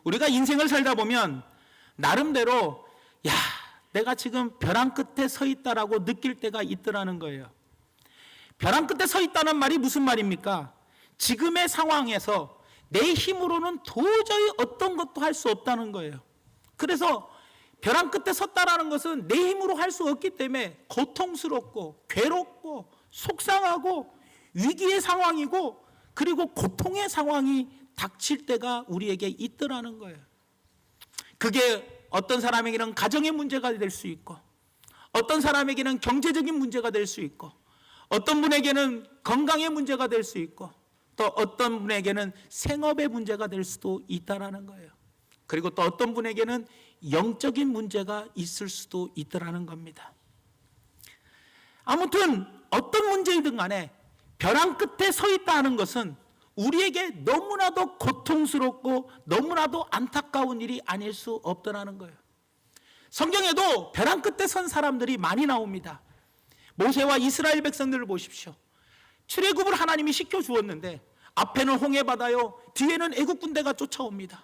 우리가 인생을 살다 보면 나름대로 야, 내가 지금 벼랑 끝에 서 있다라고 느낄 때가 있더라는 거예요. 벼랑 끝에 서 있다는 말이 무슨 말입니까? 지금의 상황에서 내 힘으로는 도저히 어떤 것도 할 수 없다는 거예요. 그래서 벼랑 끝에 섰다라는 것은 내 힘으로 할 수 없기 때문에 고통스럽고 괴롭고 속상하고 위기의 상황이고 그리고 고통의 상황이 닥칠 때가 우리에게 있더라는 거예요. 그게 어떤 사람에게는 가정의 문제가 될 수 있고 어떤 사람에게는 경제적인 문제가 될 수 있고 어떤 분에게는 건강의 문제가 될 수 있고 또 어떤 분에게는 생업의 문제가 될 수도 있다라는 거예요. 그리고 또 어떤 분에게는 영적인 문제가 있을 수도 있더라는 겁니다. 아무튼 어떤 문제이든 간에 벼랑 끝에 서 있다는 것은 우리에게 너무나도 고통스럽고 너무나도 안타까운 일이 아닐 수 없더라는 거예요. 성경에도 벼랑 끝에 선 사람들이 많이 나옵니다. 모세와 이스라엘 백성들을 보십시오. 출애굽을 하나님이 시켜주었는데 앞에는 홍해바다요, 뒤에는 애국 군대가 쫓아옵니다.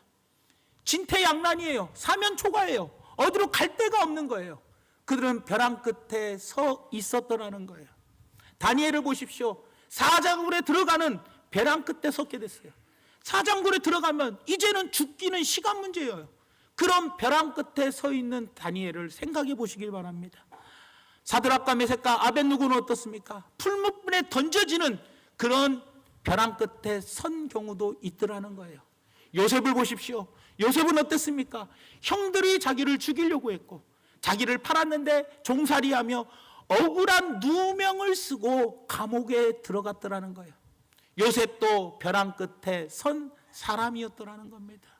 진퇴양난이에요. 사면초가예요. 어디로 갈 데가 없는 거예요. 그들은 벼랑 끝에 서 있었더라는 거예요. 다니엘을 보십시오. 사자굴에 들어가는 벼랑 끝에 섰게 됐어요. 사자굴에 들어가면 이제는 죽기는 시간 문제예요. 그런 벼랑 끝에 서 있는 다니엘을 생각해 보시길 바랍니다. 사드락과 메섹과 아벳느고는 어떻습니까? 풀무불에 던져지는 그런 벼랑 끝에 선 경우도 있더라는 거예요. 요셉을 보십시오. 요셉은 어땠습니까? 형들이 자기를 죽이려고 했고 자기를 팔았는데 종살이하며 억울한 누명을 쓰고 감옥에 들어갔더라는 거예요. 요셉도 벼랑 끝에 선 사람이었더라는 겁니다.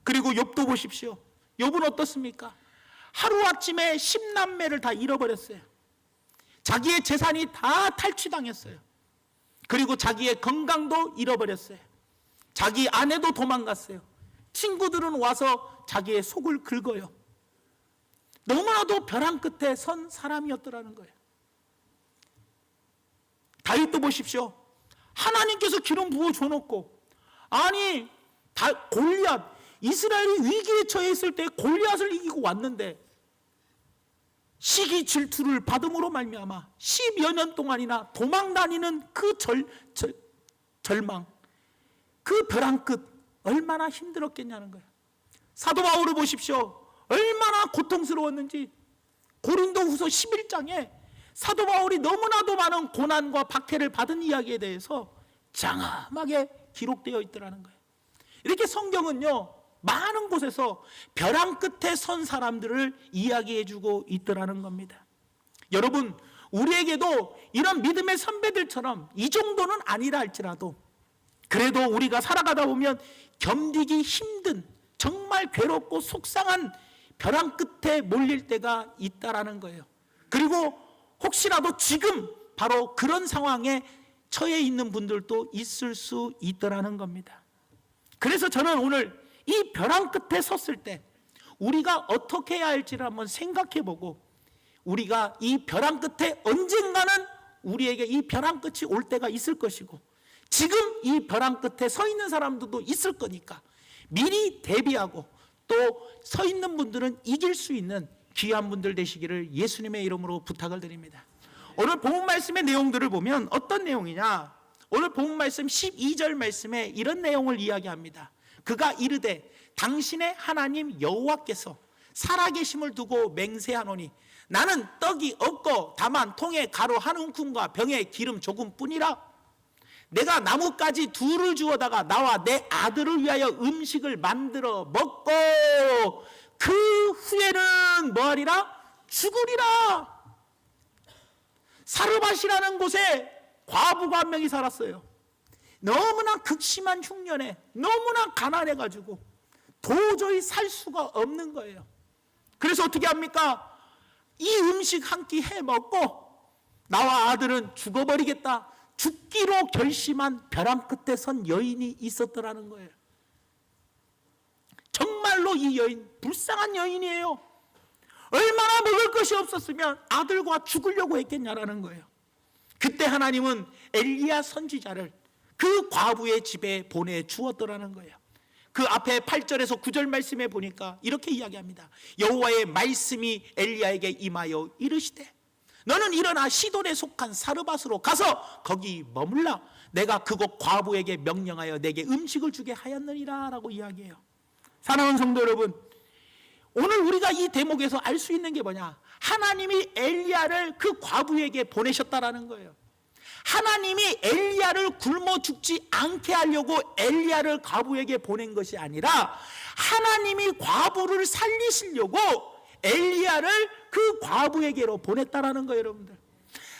그리고 욥도 보십시오. 욥은 어떻습니까? 하루아침에 10남매를 다 잃어버렸어요. 자기의 재산이 다 탈취당했어요. 그리고 자기의 건강도 잃어버렸어요. 자기 아내도 도망갔어요. 친구들은 와서 자기의 속을 긁어요. 너무나도 벼랑 끝에 선 사람이었더라는 거예요. 다윗도 보십시오. 하나님께서 기름 부어줘 놓고 아니 골리앗 이스라엘이 위기에 처해 있을 때 골리앗을 이기고 왔는데 시기 질투를 받음으로 말미암아 10여 년 동안이나 도망 다니는 그 절망, 그 벼랑 끝 얼마나 힘들었겠냐는 거예요. 사도 바울을 보십시오. 얼마나 고통스러웠는지 고린도후서 11장에 사도 바울이 너무나도 많은 고난과 박해를 받은 이야기에 대해서 장엄하게 기록되어 있더라는 거예요. 이렇게 성경은요 많은 곳에서 벼랑 끝에 선 사람들을 이야기해주고 있더라는 겁니다. 여러분, 우리에게도 이런 믿음의 선배들처럼 이 정도는 아니라 할지라도 그래도 우리가 살아가다 보면 견디기 힘든 정말 괴롭고 속상한 벼랑 끝에 몰릴 때가 있다라는 거예요. 그리고 혹시라도 지금 바로 그런 상황에 처해 있는 분들도 있을 수 있더라는 겁니다. 그래서 저는 오늘 이 벼랑 끝에 섰을 때 우리가 어떻게 해야 할지를 한번 생각해보고 우리가 이 벼랑 끝에 언젠가는 우리에게 이 벼랑 끝이 올 때가 있을 것이고 지금 이 벼랑 끝에 서 있는 사람들도 있을 거니까 미리 대비하고 또 서 있는 분들은 이길 수 있는 귀한 분들 되시기를 예수님의 이름으로 부탁을 드립니다. 오늘 본문 말씀의 내용들을 보면 어떤 내용이냐? 오늘 본문 말씀 12절 말씀에 이런 내용을 이야기합니다. 그가 이르되 당신의 하나님 여호와께서 살아계심을 두고 맹세하노니 나는 떡이 없고 다만 통에 가루 한 움큼과 병에 기름 조금뿐이라. 내가 나뭇가지 둘을 주워다가 나와 내 아들을 위하여 음식을 만들어 먹고 그 후에는 뭐하리라? 죽으리라. 사르밧이라는 곳에 과부가 한 명이 살았어요. 너무나 극심한 흉년에 너무나 가난해가지고 도저히 살 수가 없는 거예요. 그래서 어떻게 합니까? 이 음식 한 끼 해 먹고 나와 아들은 죽어버리겠다. 죽기로 결심한 벼랑 끝에 선 여인이 있었더라는 거예요. 정말로 이 여인 불쌍한 여인이에요. 얼마나 먹을 것이 없었으면 아들과 죽으려고 했겠냐라는 거예요. 그때 하나님은 엘리야 선지자를 그 과부의 집에 보내주었더라는 거예요. 그 앞에 8절에서 9절 말씀에 보니까 이렇게 이야기합니다. 여호와의 말씀이 엘리야에게 임하여 이르시되 너는 일어나 시돈에 속한 사르밧으로 가서 거기 머물라. 내가 그곳 과부에게 명령하여 내게 음식을 주게 하였느니라 라고 이야기해요. 사랑하는 성도 여러분, 오늘 우리가 이 대목에서 알 수 있는 게 뭐냐? 하나님이 엘리야를 그 과부에게 보내셨다라는 거예요. 하나님이 엘리야를 굶어 죽지 않게 하려고 엘리야를 과부에게 보낸 것이 아니라 하나님이 과부를 살리시려고 엘리야를 그 과부에게로 보냈다라는 거예요. 여러분들,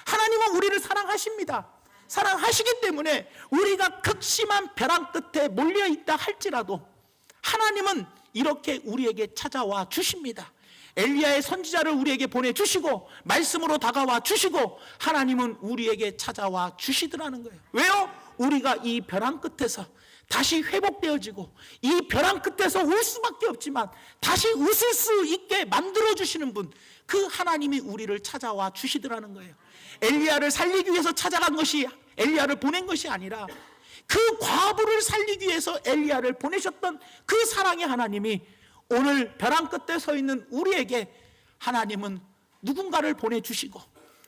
하나님은 우리를 사랑하십니다. 사랑하시기 때문에 우리가 극심한 벼랑 끝에 몰려있다 할지라도 하나님은 이렇게 우리에게 찾아와 주십니다. 엘리야의 선지자를 우리에게 보내주시고 말씀으로 다가와 주시고 하나님은 우리에게 찾아와 주시더라는 거예요. 왜요? 우리가 이 벼랑 끝에서 다시 회복되어지고 이 벼랑 끝에서 울 수밖에 없지만 다시 웃을 수 있게 만들어주시는 분, 그 하나님이 우리를 찾아와 주시더라는 거예요. 엘리야를 살리기 위해서 찾아간 것이, 엘리야를 보낸 것이 아니라 그 과부를 살리기 위해서 엘리야를 보내셨던 그 사랑의 하나님이 오늘 벼랑 끝에 서 있는 우리에게 하나님은 누군가를 보내주시고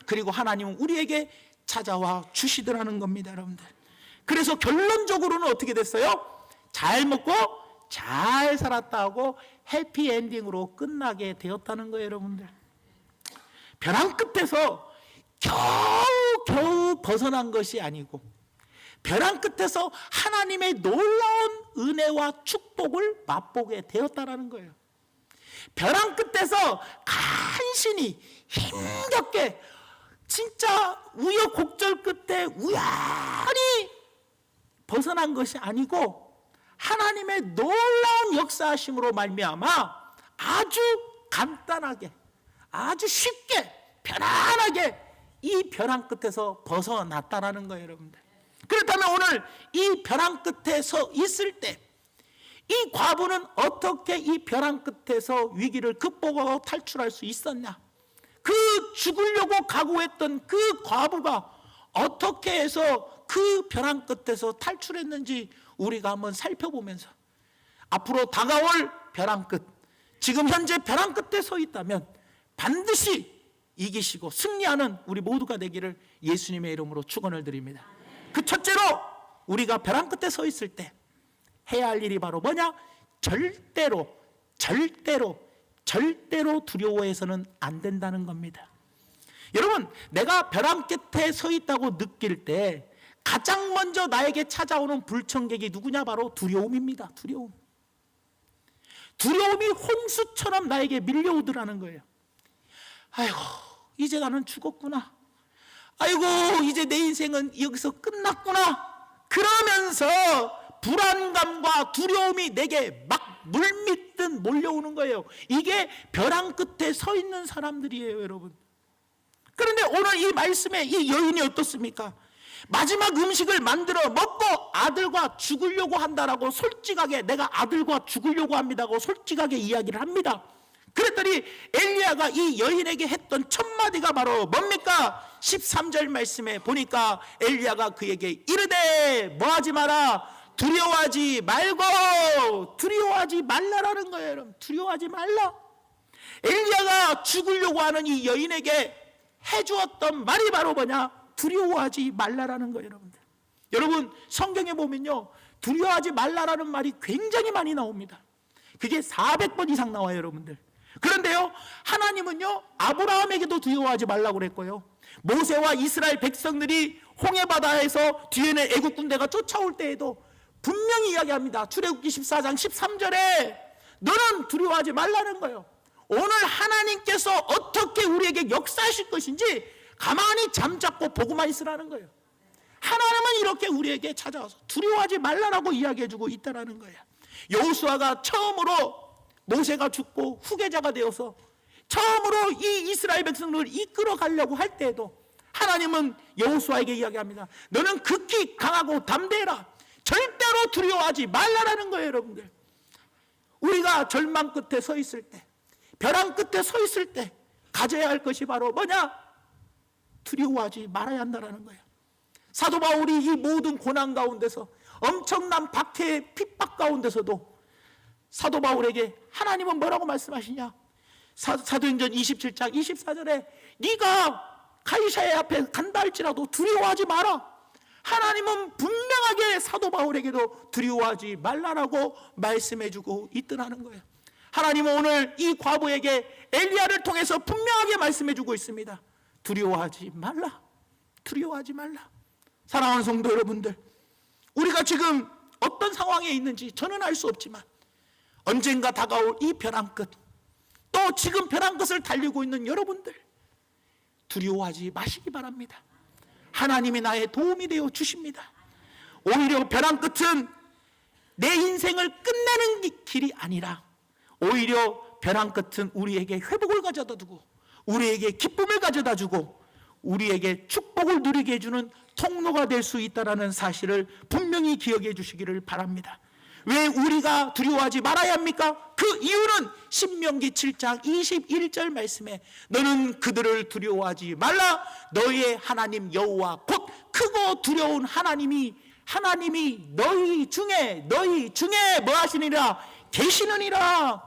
그리고 하나님은 우리에게 찾아와 주시더라는 겁니다. 여러분들, 그래서 결론적으로는 어떻게 됐어요? 잘 먹고 잘 살았다 하고 해피엔딩으로 끝나게 되었다는 거예요. 여러분들, 벼랑 끝에서 겨우 벗어난 것이 아니고 벼랑 끝에서 하나님의 놀라운 은혜와 축복을 맛보게 되었다라는 거예요. 벼랑 끝에서 간신히 힘겹게 진짜 우여곡절 끝에 우연히 벗어난 것이 아니고 하나님의 놀라운 역사하심으로 말미암아 아주 간단하게, 아주 쉽게, 편안하게 이 벼랑 끝에서 벗어났다라는 거예요. 여러분들, 그렇다면 오늘 이 벼랑 끝에 서 있을 때 이 과부는 어떻게 이 벼랑 끝에서 위기를 극복하고 탈출할 수 있었냐? 그 죽으려고 각오했던 그 과부가 어떻게 해서 그 벼랑 끝에서 탈출했는지 우리가 한번 살펴보면서 앞으로 다가올 벼랑 끝, 지금 현재 벼랑 끝에 서 있다면 반드시 이기시고 승리하는 우리 모두가 되기를 예수님의 이름으로 축원을 드립니다. 그 첫째로 우리가 벼랑 끝에 서 있을 때 해야 할 일이 바로 뭐냐? 절대로 두려워해서는 안 된다는 겁니다. 여러분, 내가 벼랑 끝에 서 있다고 느낄 때 가장 먼저 나에게 찾아오는 불청객이 누구냐? 바로 두려움입니다. 두려움이 홍수처럼 나에게 밀려오더라는 거예요. 아이고, 이제 나는 죽었구나. 아이고, 이제 내 인생은 여기서 끝났구나. 그러면서 불안감과 두려움이 내게 막 물밀듯 몰려오는 거예요. 이게 벼랑 끝에 서 있는 사람들이에요, 여러분. 그런데 오늘 이 말씀에 이 여인이 어떻습니까? 마지막 음식을 만들어 먹고 아들과 죽으려고 한다라고 솔직하게, 내가 아들과 죽으려고 합니다고 솔직하게 이야기를 합니다. 그랬더니 엘리야가 이 여인에게 했던 첫 마디가 바로 뭡니까? 13절 말씀에 보니까 엘리야가 그에게 이르되 뭐하지 마라, 두려워하지 말고. 두려워하지 말라라는 거예요. 여러분, 두려워하지 말라. 엘리야가 죽으려고 하는 이 여인에게 해주었던 말이 바로 뭐냐? 두려워하지 말라라는 거예요. 여러분, 성경에 보면요, 두려워하지 말라라는 말이 굉장히 많이 나옵니다. 그게 400번 이상 나와요, 여러분들. 그런데요, 하나님은요 아브라함에게도 두려워하지 말라고 그랬고요, 모세와 이스라엘 백성들이 홍해바다에서 뒤에는 애국 군대가 쫓아올 때에도 분명히 이야기합니다. 출애굽기 14장 13절에 너는 두려워하지 말라는 거예요. 오늘 하나님께서 어떻게 우리에게 역사하실 것인지 가만히 잠잡고 보고만 있으라는 거예요. 하나님은 이렇게 우리에게 찾아와서 두려워하지 말라라고 이야기해주고 있다는 거예요. 여호수아가 처음으로 모세가 죽고 후계자가 되어서 처음으로 이 이스라엘 백성들을 이끌어 가려고 할 때에도 하나님은 여호수아에게 이야기합니다. 너는 극히 강하고 담대해라. 절대로 두려워하지 말라라는 거예요. 여러분들, 우리가 절망 끝에 서 있을 때, 벼랑 끝에 서 있을 때 가져야 할 것이 바로 뭐냐? 두려워하지 말아야 한다는 거예요. 사도 바울이 이 모든 고난 가운데서, 엄청난 박해의 핍박 가운데서도 사도 바울에게 하나님은 뭐라고 말씀하시냐? 사도행전 27장 24절에 네가 가이사의 앞에 간다 할지라도 두려워하지 마라. 하나님은 분명하게 사도 바울에게도 두려워하지 말라라고 말씀해주고 있더라는 거예요. 하나님은 오늘 이 과부에게 엘리야를 통해서 분명하게 말씀해주고 있습니다. 두려워하지 말라. 두려워하지 말라. 사랑하는 성도 여러분들, 우리가 지금 어떤 상황에 있는지 저는 알 수 없지만 언젠가 다가올 이 벼랑 끝, 또 지금 벼랑 끝을 달리고 있는 여러분들, 두려워하지 마시기 바랍니다. 하나님이 나의 도움이 되어 주십니다. 오히려 벼랑 끝은 내 인생을 끝내는 길이 아니라 오히려 벼랑 끝은 우리에게 회복을 가져다 두고 우리에게 기쁨을 가져다 주고 우리에게 축복을 누리게 해주는 통로가 될 수 있다는 사실을 분명히 기억해 주시기를 바랍니다. 왜 우리가 두려워하지 말아야 합니까? 그 이유는 신명기 7장 21절 말씀에 너는 그들을 두려워하지 말라. 너의 하나님 여호와 곧 크고 두려운 하나님이 너희 중에 뭐 하시니라? 계시느니라.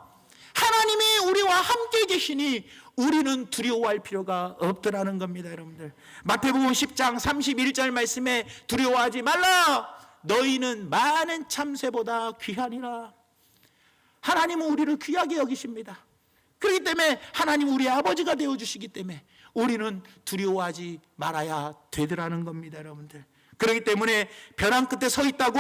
하나님이 우리와 함께 계시니 우리는 두려워할 필요가 없더라는 겁니다. 여러분들, 마태복음 10장 31절 말씀에 두려워하지 말라. 너희는 많은 참새보다 귀하니라. 하나님은 우리를 귀하게 여기십니다. 그렇기 때문에 하나님 우리 아버지가 되어주시기 때문에 우리는 두려워하지 말아야 되더라는 겁니다. 여러분들, 그렇기 때문에 벼랑 끝에 서 있다고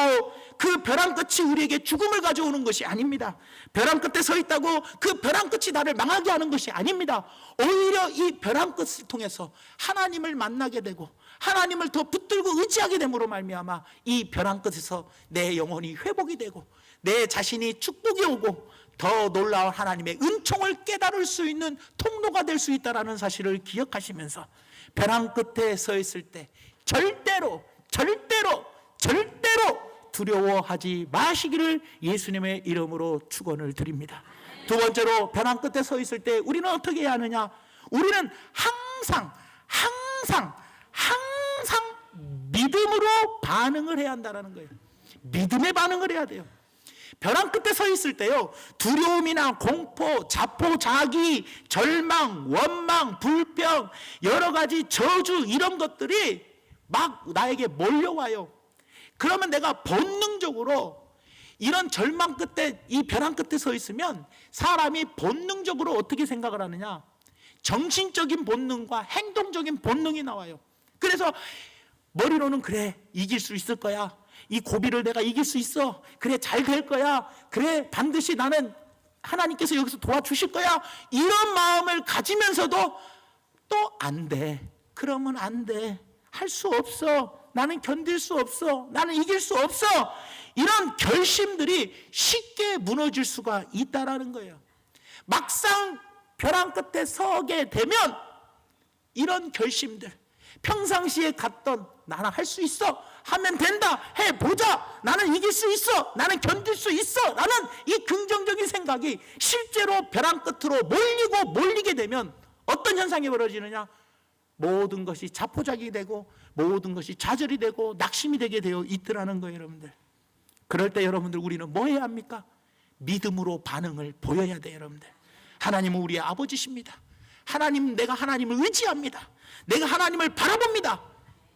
그 벼랑 끝이 우리에게 죽음을 가져오는 것이 아닙니다. 벼랑 끝에 서 있다고 그 벼랑 끝이 나를 망하게 하는 것이 아닙니다. 오히려 이 벼랑 끝을 통해서 하나님을 만나게 되고 하나님을 더 붙들고 의지하게 됨으로 말미암아 이 벼랑 끝에서 내 영혼이 회복이 되고 내 자신이 축복이 오고 더 놀라운 하나님의 은총을 깨달을 수 있는 통로가 될 수 있다는 사실을 기억하시면서 벼랑 끝에 서 있을 때 절대로 두려워하지 마시기를 예수님의 이름으로 축원을 드립니다. 두 번째로, 벼랑 끝에 서 있을 때 우리는 어떻게 해야 하느냐? 우리는 항상 믿음으로 반응을 해야 한다는 거예요. 믿음의 반응을 해야 돼요. 벼랑 끝에 서 있을 때요, 두려움이나 공포, 자포, 자기, 절망, 원망, 불평, 여러 가지 저주, 이런 것들이 막 나에게 몰려와요. 그러면 내가 본능적으로 이런 절망 끝에, 이 벼랑 끝에 서 있으면 사람이 본능적으로 어떻게 생각을 하느냐? 정신적인 본능과 행동적인 본능이 나와요. 그래서 머리로는 그래, 이길 수 있을 거야. 이 고비를 내가 이길 수 있어. 그래, 잘 될 거야. 그래, 반드시 나는 하나님께서 여기서 도와주실 거야. 이런 마음을 가지면서도 또 안 돼. 그러면 안 돼. 할 수 없어. 나는 견딜 수 없어. 나는 이길 수 없어. 이런 결심들이 쉽게 무너질 수가 있다라는 거예요. 막상 벼랑 끝에 서게 되면 이런 결심들, 평상시에 갔던 나는 할 수 있어, 하면 된다, 해보자, 나는 이길 수 있어, 나는 견딜 수 있어 라는 이 긍정적인 생각이 실제로 벼랑 끝으로 몰리게 되면 어떤 현상이 벌어지느냐? 모든 것이 자포자기 되고 모든 것이 좌절이 되고 낙심이 되게 되어 있더라는 거예요. 여러분들, 그럴 때 여러분들, 우리는 뭐 해야 합니까? 믿음으로 반응을 보여야 돼요. 여러분들, 하나님은 우리의 아버지십니다. 내가 하나님을 의지합니다. 내가 하나님을 바라봅니다.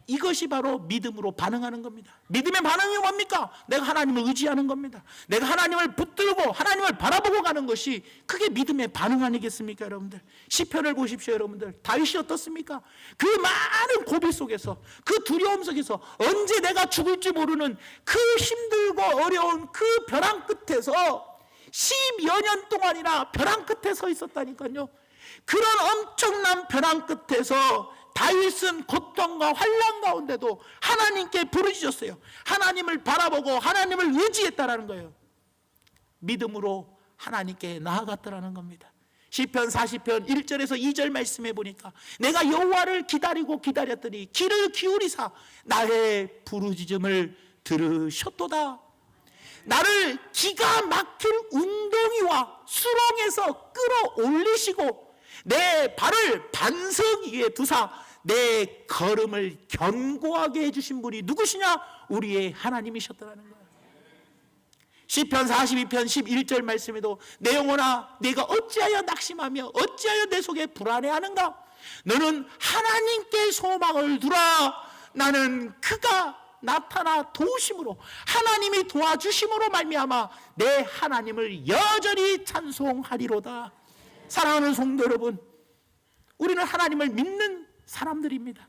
이것이 바로 믿음으로 반응하는 겁니다. 믿음의 반응이 뭡니까? 내가 하나님을 의지하는 겁니다. 내가 하나님을 붙들고 하나님을 바라보고 가는 것이 그게 믿음의 반응 아니겠습니까? 여러분들, 시편을 보십시오. 여러분들, 다윗이 어떻습니까? 그 많은 고비 속에서, 그 두려움 속에서, 언제 내가 죽을지 모르는 그 힘들고 어려운 그 벼랑 끝에서 10여 년 동안이나 벼랑 끝에 서 있었다니까요. 그런 엄청난 벼랑 끝에서 다윗은 고통과 환난 가운데도 하나님께 부르짖었어요. 하나님을 바라보고 하나님을 의지했다라는 거예요. 믿음으로 하나님께 나아갔다라는 겁니다. 시편 40편 1절에서 2절 말씀해 보니까 내가 여호와를 기다렸더니 귀를 기울이사 나의 부르짖음을 들으셨도다. 나를 기가 막힐 웅덩이와 수렁에서 끌어올리시고 내 발을 반석 위에 두사 내 걸음을 견고하게 해주신 분이 누구시냐? 우리의 하나님이셨더라는 거예요. 시편 42편 11절 말씀에도 내 영혼아 네가 어찌하여 낙심하며 어찌하여 내 속에 불안해하는가? 너는 하나님께 소망을 두라. 나는 그가 나타나 도우심으로 하나님이 도와주심으로 말미암아 내 하나님을 여전히 찬송하리로다. 사랑하는 성도 여러분, 우리는 하나님을 믿는 사람들입니다.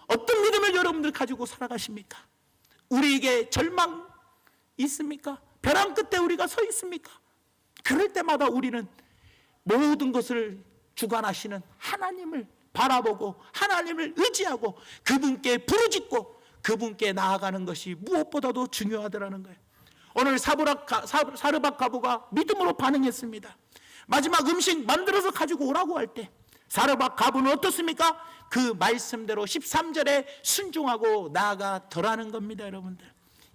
어떤 믿음을 여러분들 가지고 살아가십니까? 우리에게 절망 있습니까? 벼랑 끝에 우리가 서 있습니까? 그럴 때마다 우리는 모든 것을 주관하시는 하나님을 바라보고 하나님을 의지하고 그분께 부르짖고 그분께 나아가는 것이 무엇보다도 중요하더라는 거예요. 오늘 사르밧 과부가 믿음으로 반응했습니다. 마지막 음식 만들어서 가지고 오라고 할 때 사르밧 과부는 어떻습니까? 그 말씀대로 13절에 순종하고 나아가더라는 겁니다.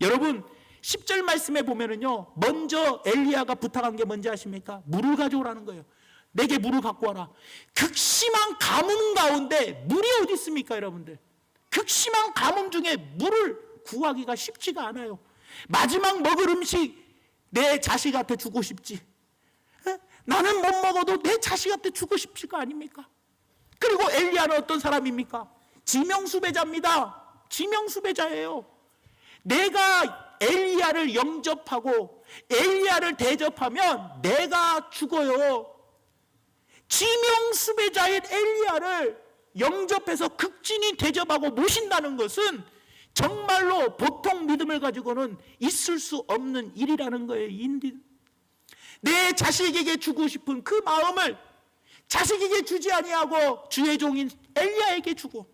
여러분 10절 말씀에 보면은요, 먼저 엘리야가 부탁한 게 뭔지 아십니까? 물을 가져오라는 거예요. 내게 물을 갖고 와라. 극심한 가뭄 가운데 물이 어디 있습니까, 여러분들? 극심한 가뭄 중에 물을 구하기가 쉽지가 않아요. 마지막 먹을 음식 내 자식한테 주고 싶지. 나는 못 먹어도 내 자식한테 주고 싶을 거 아닙니까? 그리고 엘리야는 어떤 사람입니까? 지명수배자입니다. 지명수배자예요. 내가 엘리야를 영접하고 엘리야를 대접하면 내가 죽어요. 지명수배자인 엘리야를 영접해서 극진히 대접하고 모신다는 것은 정말로 보통 믿음을 가지고는 있을 수 없는 일이라는 거예요. 내 자식에게 주고 싶은 그 마음을 자식에게 주지 아니하고 주의 종인 엘리야에게 주고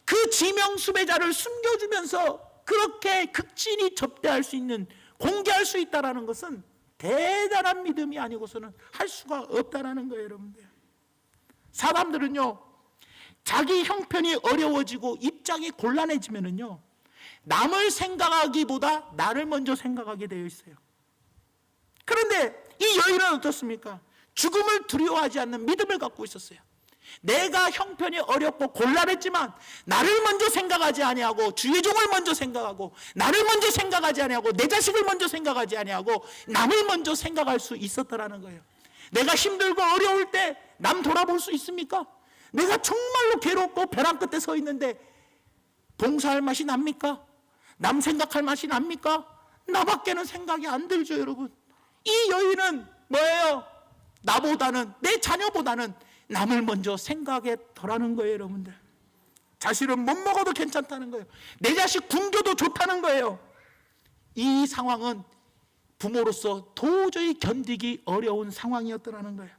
그 지명수배자를 숨겨주면서 그렇게 극진히 접대할 수 있는, 공개할 수 있다는 것은 대단한 믿음이 아니고서는 할 수가 없다는 거예요. 여러분들, 사람들은요 자기 형편이 어려워지고 입장이 곤란해지면은요 남을 생각하기보다 나를 먼저 생각하게 되어 있어요. 그런데 이 여인은 어떻습니까? 죽음을 두려워하지 않는 믿음을 갖고 있었어요. 내가 형편이 어렵고 곤란했지만 나를 먼저 생각하지 아니하고 주의 종을 먼저 생각하고 나를 먼저 생각하지 아니하고 내 자식을 먼저 생각하지 아니하고 남을 먼저 생각할 수 있었더라는 거예요. 내가 힘들고 어려울 때 남 돌아볼 수 있습니까? 내가 정말로 괴롭고 벼랑 끝에 서 있는데 봉사할 맛이 납니까? 남 생각할 맛이 납니까? 나밖에는 생각이 안 들죠. 여러분, 이 여인은 뭐예요? 나보다는, 내 자녀보다는 남을 먼저 생각했더라는 거예요. 여러분들, 자식은 못 먹어도 괜찮다는 거예요. 내 자식 굶겨도 좋다는 거예요. 이 상황은 부모로서 도저히 견디기 어려운 상황이었더라는 거예요.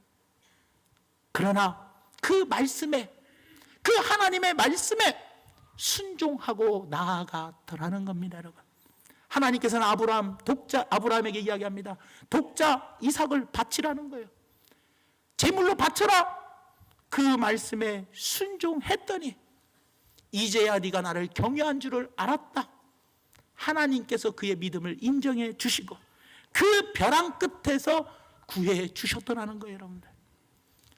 그러나 그 말씀에, 그 하나님의 말씀에 순종하고 나아가더라는 겁니다. 여러분, 하나님께서는 아브라함에게 이야기합니다. 독자 이삭을 바치라는 거예요. 제물로 바쳐라. 그 말씀에 순종했더니 이제야 네가 나를 경외한 줄을 알았다. 하나님께서 그의 믿음을 인정해 주시고 그 벼랑 끝에서 구해 주셨더라는 거예요. 여러분들,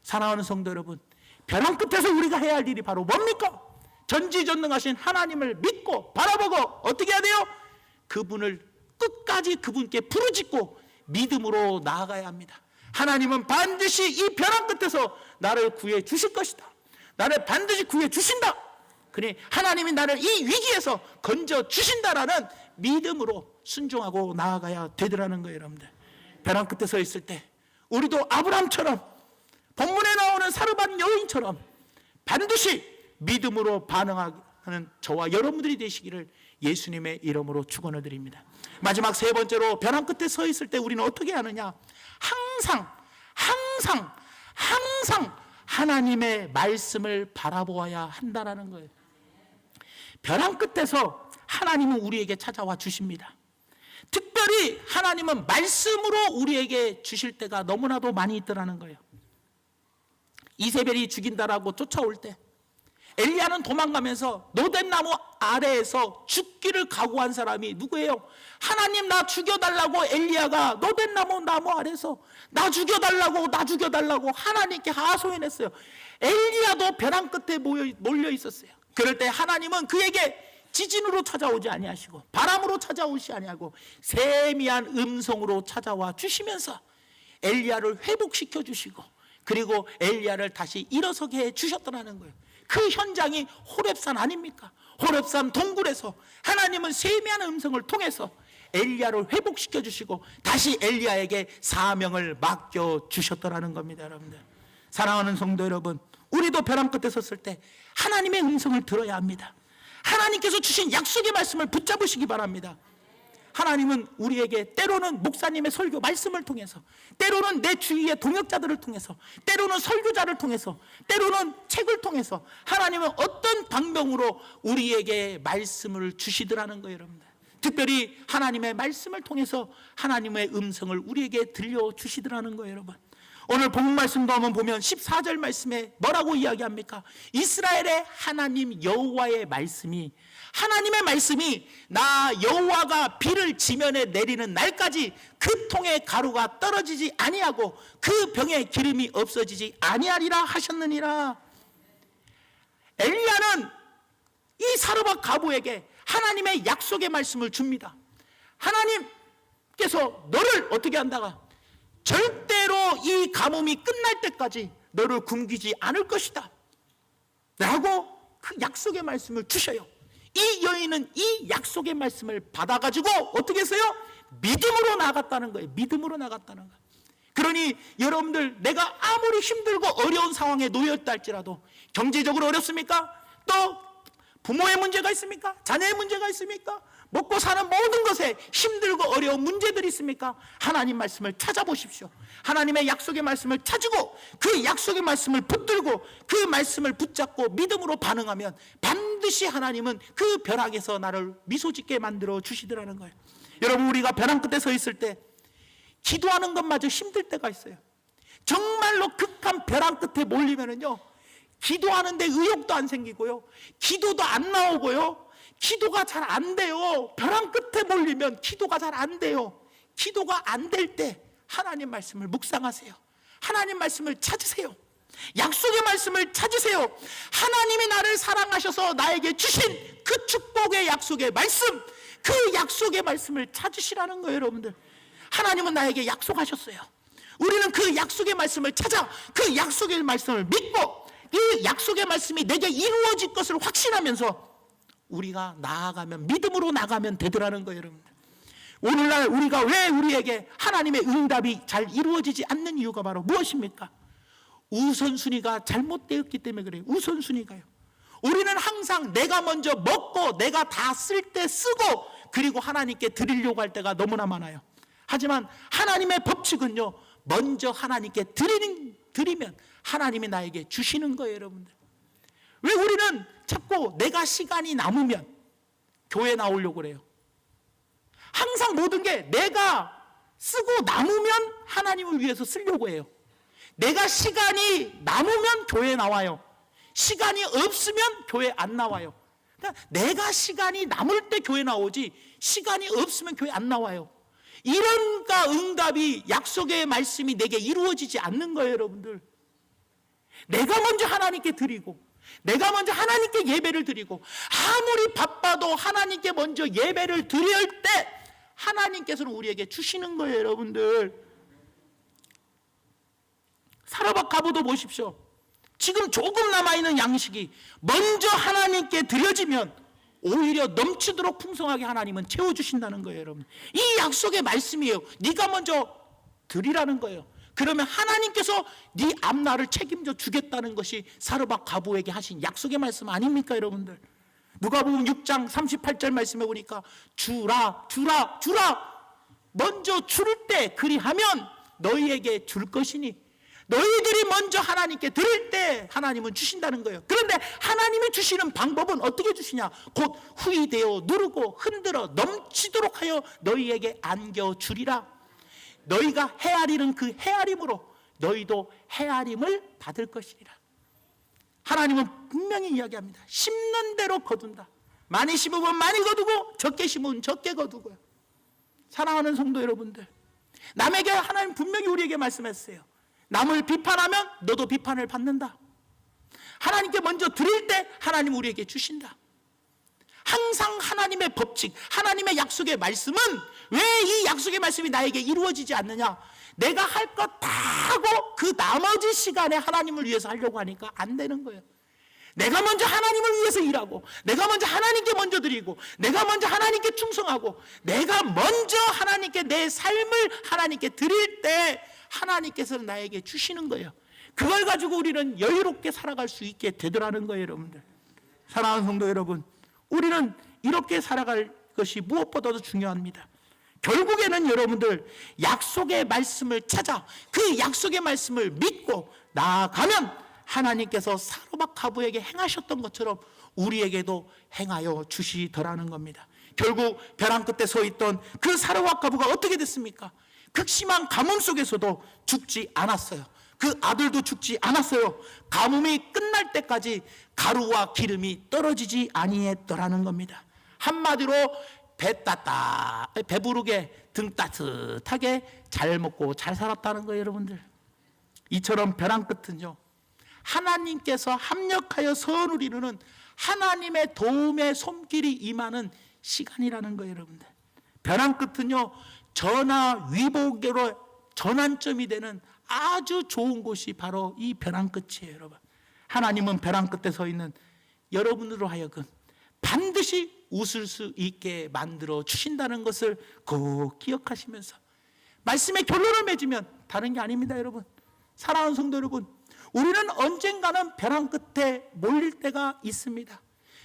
사랑하는 성도 여러분, 벼랑 끝에서 우리가 해야 할 일이 바로 뭡니까? 전지전능하신 하나님을 믿고 바라보고 어떻게 해야 돼요? 그분을 끝까지 그분께 부르짖고 믿음으로 나아가야 합니다. 하나님은 반드시 이 벼랑 끝에서 나를 구해 주실 것이다. 나를 반드시 구해 주신다. 그러니 하나님이 나를 이 위기에서 건져 주신다라는 믿음으로 순종하고 나아가야 되더라는 거예요. 여러분들, 벼랑 끝에 서 있을 때 우리도 아브라함처럼 본문에 나오는 사르밧 여인처럼 반드시 믿음으로 반응하는 저와 여러분들이 되시기를 예수님의 이름으로 축원을 드립니다. 마지막 세 번째로 벼랑 끝에 서 있을 때 우리는 어떻게 하느냐? 항상 하나님의 말씀을 바라보아야 한다는 거예요. 벼랑 끝에서 하나님은 우리에게 찾아와 주십니다. 특별히 하나님은 말씀으로 우리에게 주실 때가 너무나도 많이 있더라는 거예요. 이세벨이 죽인다라고 쫓아올 때 엘리야는 도망가면서 노된 나무 아래에서 죽기를 각오한 사람이 누구예요? 하나님 나 죽여달라고 엘리야가 노된 나무 아래에서 나 죽여달라고 하나님께 하소연했어요. 엘리야도 벼랑 끝에 몰려 있었어요. 그럴 때 하나님은 그에게 지진으로 찾아오지 아니하시고 바람으로 찾아오시 아니하고 세미한 음성으로 찾아와 주시면서 엘리야를 회복시켜 주시고 그리고 엘리야를 다시 일어서게 해 주셨더라는 거예요. 그 현장이 호렙산 아닙니까? 호렙산 동굴에서 하나님은 세미한 음성을 통해서 엘리야를 회복시켜 주시고 다시 엘리야에게 사명을 맡겨 주셨더라는 겁니다. 여러분들, 사랑하는 성도 여러분, 우리도 벼랑 끝에 섰을 때 하나님의 음성을 들어야 합니다. 하나님께서 주신 약속의 말씀을 붙잡으시기 바랍니다. 하나님은 우리에게 때로는 목사님의 설교 말씀을 통해서, 때로는 내 주위의 동역자들을 통해서, 때로는 설교자를 통해서, 때로는 책을 통해서 하나님은 어떤 방법으로 우리에게 말씀을 주시더라는 거예요. 여러분들, 특별히 하나님의 말씀을 통해서 하나님의 음성을 우리에게 들려주시더라는 거예요. 여러분, 오늘 본문 말씀도 한번 보면 14절 말씀에 뭐라고 이야기합니까? 이스라엘의 하나님 여호와의 말씀이, 하나님의 말씀이 나 여호와가 비를 지면에 내리는 날까지 그 통에 가루가 떨어지지 아니하고 그 병에 기름이 없어지지 아니하리라 하셨느니라. 엘리야는 이 사르밧 가부에게 하나님의 약속의 말씀을 줍니다. 하나님께서 너를 어떻게 한다가 절대로 이 가뭄이 끝날 때까지 너를 굶기지 않을 것이다 라고 그 약속의 말씀을 주셔요. 이 여인은 이 약속의 말씀을 받아가지고 어떻게 했어요? 믿음으로 나갔다는 거예요. 믿음으로 나갔다는 거예요. 그러니 여러분들, 내가 아무리 힘들고 어려운 상황에 놓였다 할지라도, 경제적으로 어렵습니까? 또 부모의 문제가 있습니까? 자녀의 문제가 있습니까? 먹고 사는 모든 것에 힘들고 어려운 문제들이 있습니까? 하나님 말씀을 찾아보십시오. 하나님의 약속의 말씀을 찾고 그 약속의 말씀을 붙들고 그 말씀을 붙잡고 믿음으로 반응하면 반드시 하나님은 그 벼락에서 나를 미소짓게 만들어 주시더라는 거예요. 여러분, 우리가 벼랑 끝에 서 있을 때 기도하는 것마저 힘들 때가 있어요. 정말로 극한 벼랑 끝에 몰리면은요, 기도하는데 의욕도 안 생기고요, 기도도 안 나오고요, 기도가 잘 안 돼요. 벼랑 끝에 몰리면 기도가 잘 안 돼요. 기도가 안 될 때 하나님 말씀을 묵상하세요. 하나님 말씀을 찾으세요. 약속의 말씀을 찾으세요. 하나님이 나를 사랑하셔서 나에게 주신 그 축복의 약속의 말씀, 그 약속의 말씀을 찾으시라는 거예요. 여러분들, 하나님은 나에게 약속하셨어요. 우리는 그 약속의 말씀을 찾아 그 약속의 말씀을 믿고 이 약속의 말씀이 내게 이루어질 것을 확신하면서 우리가 나아가면, 믿음으로 나가면 되더라는 거예요. 여러분들, 오늘날 우리가 왜 우리에게 하나님의 응답이 잘 이루어지지 않는 이유가 바로 무엇입니까? 우선순위가 잘못되었기 때문에 그래요. 우선순위가요. 우리는 항상 내가 먼저 먹고 내가 다 쓸 때 쓰고 그리고 하나님께 드리려고 할 때가 너무나 많아요. 하지만 하나님의 법칙은요, 먼저 하나님께 드리면 하나님이 나에게 주시는 거예요. 여러분들, 왜 우리는 자꾸 내가 시간이 남으면 교회 나오려고 그래요? 항상 모든 게 내가 쓰고 남으면 하나님을 위해서 쓰려고 해요. 내가 시간이 남으면 교회 나와요. 시간이 없으면 교회 안 나와요. 그러니까 내가 시간이 남을 때 교회 나오지 시간이 없으면 교회 안 나와요. 이런가 응답이, 약속의 말씀이 내게 이루어지지 않는 거예요. 여러분들, 내가 먼저 하나님께 드리고 내가 먼저 하나님께 예배를 드리고 아무리 바빠도 하나님께 먼저 예배를 드릴 때 하나님께서는 우리에게 주시는 거예요. 여러분들, 사르밧 가부도 보십시오. 지금 조금 남아있는 양식이 먼저 하나님께 드려지면 오히려 넘치도록 풍성하게 하나님은 채워주신다는 거예요. 여러분, 이 약속의 말씀이에요. 네가 먼저 드리라는 거예요. 그러면 하나님께서 네 앞날을 책임져 주겠다는 것이 사르밧 가부에게 하신 약속의 말씀 아닙니까? 여러분들, 누가복음 6장 38절 말씀에 보니까 주라 주라 주라, 먼저 줄 때 그리하면 너희에게 줄 것이니, 너희들이 먼저 하나님께 드릴 때 하나님은 주신다는 거예요. 그런데 하나님이 주시는 방법은 어떻게 주시냐? 곧 후이되어 누르고 흔들어 넘치도록 하여 너희에게 안겨주리라. 너희가 헤아리는 그 헤아림으로 너희도 헤아림을 받을 것이니라. 하나님은 분명히 이야기합니다. 심는 대로 거둔다. 많이 심으면 많이 거두고 적게 심으면 적게 거두고요. 사랑하는 성도 여러분들, 남에게 하나님 분명히 우리에게 말씀했어요. 남을 비판하면 너도 비판을 받는다. 하나님께 먼저 드릴 때 하나님 우리에게 주신다. 항상 하나님의 법칙, 하나님의 약속의 말씀은 왜 이 약속의 말씀이 나에게 이루어지지 않느냐? 내가 할 것 다 하고 그 나머지 시간에 하나님을 위해서 하려고 하니까 안 되는 거예요. 내가 먼저 하나님을 위해서 일하고, 내가 먼저 하나님께 먼저 드리고, 내가 먼저 하나님께 충성하고, 내가 먼저 하나님께 내 삶을 하나님께 드릴 때 하나님께서는 나에게 주시는 거예요. 그걸 가지고 우리는 여유롭게 살아갈 수 있게 되더라는 거예요. 여러분들, 사랑하는 성도 여러분, 우리는 이렇게 살아갈 것이 무엇보다도 중요합니다. 결국에는 여러분들 약속의 말씀을 찾아 그 약속의 말씀을 믿고 나아가면 하나님께서 사르밧가부에게 행하셨던 것처럼 우리에게도 행하여 주시더라는 겁니다. 결국 벼랑 끝에 서 있던 그 사르밧가부가 어떻게 됐습니까? 극심한 가뭄 속에서도 죽지 않았어요. 그 아들도 죽지 않았어요. 가뭄이 끝날 때까지 가루와 기름이 떨어지지 아니했더라는 겁니다. 한마디로 배부르게 등 따뜻하게 잘 먹고 잘 살았다는 거예요. 여러분들, 이처럼 벼랑 끝은요, 하나님께서 합력하여 선을 이루는 하나님의 도움의 손길이 임하는 시간이라는 거예요. 여러분들, 벼랑 끝은요, 전화위복으로 전환점이 되는 아주 좋은 곳이 바로 이 벼랑 끝이에요. 여러분, 하나님은 벼랑 끝에 서 있는 여러분으로 하여금 반드시 웃을 수 있게 만들어 주신다는 것을 꼭 기억하시면서 말씀의 결론을 맺으면 다른 게 아닙니다. 여러분, 사랑하는 성도 여러분, 우리는 언젠가는 벼랑 끝에 몰릴 때가 있습니다.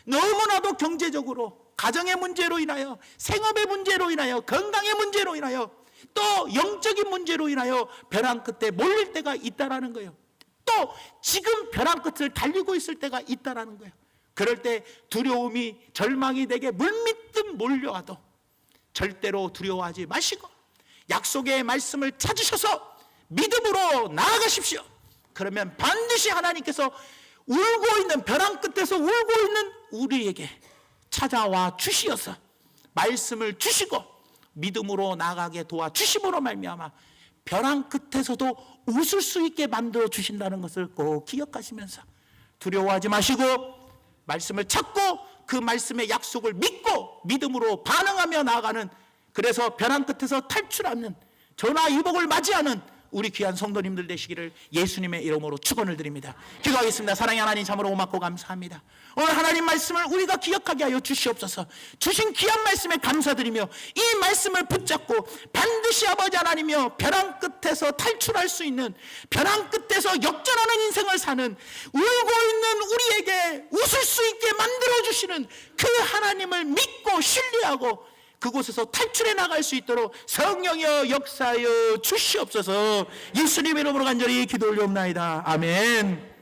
너무나도 경제적으로, 가정의 문제로 인하여, 생업의 문제로 인하여, 건강의 문제로 인하여, 또 영적인 문제로 인하여 벼랑 끝에 몰릴 때가 있다라는 거예요. 또 지금 벼랑 끝을 달리고 있을 때가 있다라는 거예요. 그럴 때 두려움이, 절망이 내게 물밀듯 몰려와도 절대로 두려워하지 마시고 약속의 말씀을 찾으셔서 믿음으로 나아가십시오. 그러면 반드시 하나님께서 울고 있는, 벼랑 끝에서 울고 있는 우리에게 찾아와 주시어서 말씀을 주시고 믿음으로 나아가게 도와주심으로 말미암아 벼랑 끝에서도 웃을 수 있게 만들어 주신다는 것을 꼭 기억하시면서 두려워하지 마시고 말씀을 찾고 그 말씀의 약속을 믿고 믿음으로 반응하며 나아가는, 그래서 벼랑 끝에서 탈출하는, 전화위복을 맞이하는 우리 귀한 성도님들 되시기를 예수님의 이름으로 축원을 드립니다. 기도하겠습니다. 사랑의 하나님, 참으로 고맙고 감사합니다. 오늘 하나님 말씀을 우리가 기억하게 하여 주시옵소서. 주신 귀한 말씀에 감사드리며 이 말씀을 붙잡고 반드시 아버지 하나님이여 벼랑 끝에서 탈출할 수 있는, 벼랑 끝에서 역전하는 인생을 사는, 울고 있는 우리에게 웃을 수 있게 만들어주시는 그 하나님을 믿고 신뢰하고 그곳에서 탈출해 나갈 수 있도록 성령이여 역사하여 주시옵소서. 예수님의 이름으로 간절히 기도 올려옵나이다. 아멘.